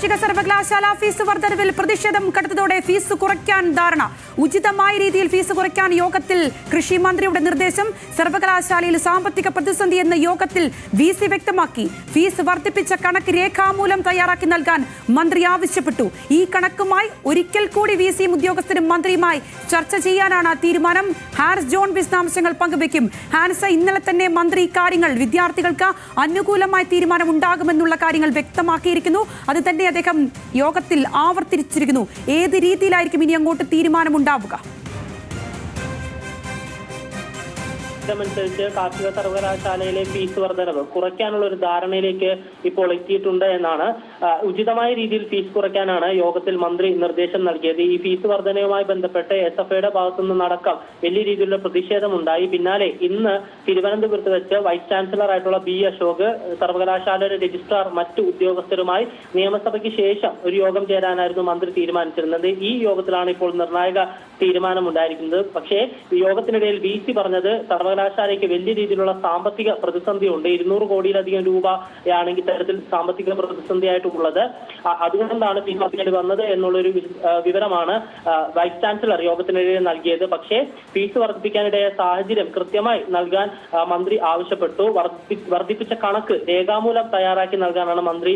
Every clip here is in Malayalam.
കാർഷിക സർവകലാശാല ഫീസ് വർധനവിൽ പ്രതിഷേധം കടുത്തതോടെ ഫീസ് കുറയ്ക്കാൻ ധാരണ. ഉചിതമായ രീതിയിൽ ഫീസ് കുറയ്ക്കാൻ യോഗത്തിൽ കൃഷി മന്ത്രിയുടെ നിർദ്ദേശം. സർവകലാശാലയിൽ സാമ്പത്തിക പ്രതിസന്ധി എന്ന യോഗത്തിൽ VC വ്യക്തമാക്കി. ഫീസ് വർദ്ധിപ്പിച്ച കണക്ക് രേഖാമൂലം തയ്യാറാക്കി നൽകാൻ മന്ത്രി ആവശ്യപ്പെട്ടു. ഈ കണക്കുമായി ഒരിക്കൽ കൂടി VC ഉദ്യോഗസ്ഥരും മന്ത്രിയുമായി ചർച്ച ചെയ്യാനാണ് തീരുമാനം. ഹാൻസ് ജോൺ വിശദാംശങ്ങൾ പങ്കുവയ്ക്കും. ഹാൻസ്, ഇന്നലെ തന്നെ മന്ത്രി കാര്യങ്ങൾ വിദ്യാർത്ഥികൾക്ക് അനുകൂലമായ തീരുമാനം ഉണ്ടാകുമെന്നുള്ള കാര്യങ്ങൾ വ്യക്തമാക്കിയിരിക്കുന്നു. അത് തന്നെ അദ്ദേഹം യോഗത്തിൽ ആവർത്തിച്ചിരിക്കുന്നു. ഏത് രീതിയിലായിരിക്കും ഇനി അങ്ങോട്ട് തീരുമാനമുണ്ടാവുക? അനുസരിച്ച് കാർഷിക സർവകലാശാലയിലെ ഫീസ് വർധനവ് കുറയ്ക്കാനുള്ള ഒരു ധാരണയിലേക്ക് ഇപ്പോൾ എത്തിയിട്ടുണ്ട് എന്നാണ്. ഉചിതമായ രീതിയിൽ ഫീസ് കുറയ്ക്കാനാണ് യോഗത്തിൽ മന്ത്രി നിർദ്ദേശം നൽകിയത്. ഈ ഫീസ് വർധനയുമായി ബന്ധപ്പെട്ട് SFIയുടെ ഭാഗത്തു നിന്നടക്കം വലിയ രീതിയിലുള്ള പ്രതിഷേധമുണ്ടായി. പിന്നാലെ ഇന്ന് തിരുവനന്തപുരത്ത് വെച്ച് വൈസ് ചാൻസലർ ആയിട്ടുള്ള B. അശോക്, സർവകലാശാലയുടെ രജിസ്ട്രാർ, മറ്റു ഉദ്യോഗസ്ഥരുമായി നിയമസഭയ്ക്ക് ശേഷം ഒരു യോഗം ചേരാനായിരുന്നു മന്ത്രി തീരുമാനിച്ചിരുന്നത്. ഈ യോഗത്തിലാണ് ഇപ്പോൾ നിർണായക തീരുമാനമുണ്ടായിരിക്കുന്നത്. പക്ഷേ യോഗത്തിനിടയിൽ VC പറഞ്ഞത് സർവകലാശാലയ്ക്ക് വലിയ രീതിയിലുള്ള സാമ്പത്തിക പ്രതിസന്ധി ഉണ്ട്. 200 കോടിയിലധികം രൂപയാണെങ്കിൽ തരത്തിൽ സാമ്പത്തിക പ്രതിസന്ധിയായിട്ടുള്ളത്. അതുകൊണ്ടാണ് ഫീസ് വർദ്ധിക്കേണ്ടി വന്നത് എന്നുള്ളൊരു വിവരമാണ് വൈസ് ചാൻസലർ യോഗത്തിനിടയിൽ നൽകിയത്. പക്ഷേ ഫീസ് വർദ്ധിപ്പിക്കാനിടയ സാഹചര്യം കൃത്യമായി നൽകാൻ മന്ത്രി ആവശ്യപ്പെട്ടു. വർദ്ധിപ്പിച്ച കണക്ക് രേഖാമൂലം തയ്യാറാക്കി നൽകാനാണ് മന്ത്രി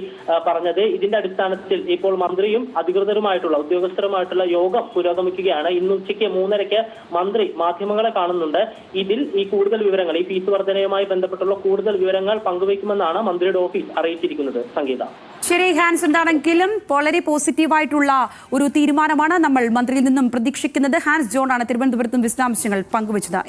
പറഞ്ഞത്. ഇതിന്റെ അടിസ്ഥാനത്തിൽ ഇപ്പോൾ മന്ത്രിയും അധികൃതരുമായിട്ടുള്ള ഉദ്യോഗസ്ഥരുമായിട്ടുള്ള യോഗം പുരോഗമിക്കുകയാണ്. ഇന്ന് ഉച്ചയ്ക്ക് 3:30 മന്ത്രി മാധ്യമങ്ങളെ കാണുന്നുണ്ട്. ഇതിൽ ഈ കൂടുതൽ വിവരങ്ങൾ, ഈ ഫീസ് വർധനയുമായി ബന്ധപ്പെട്ടുള്ള കൂടുതൽ വിവരങ്ങൾ പങ്കുവയ്ക്കുമെന്നാണ് മന്ത്രിയുടെ ഓഫീസ് അറിയിച്ചിരിക്കുന്നത്. സംഗീത. ശരി ഹാൻസ്, എന്താണെങ്കിലും വളരെ പോസിറ്റീവായിട്ടുള്ള ഒരു തീരുമാനമാണ് നമ്മൾ മന്ത്രിയിൽ നിന്നും പ്രതീക്ഷിക്കുന്നത്. ഹാൻസ് ജോൺ ആണ് തിരുവനന്തപുരത്തും വിശദാംശങ്ങൾ പങ്കുവച്ചത്.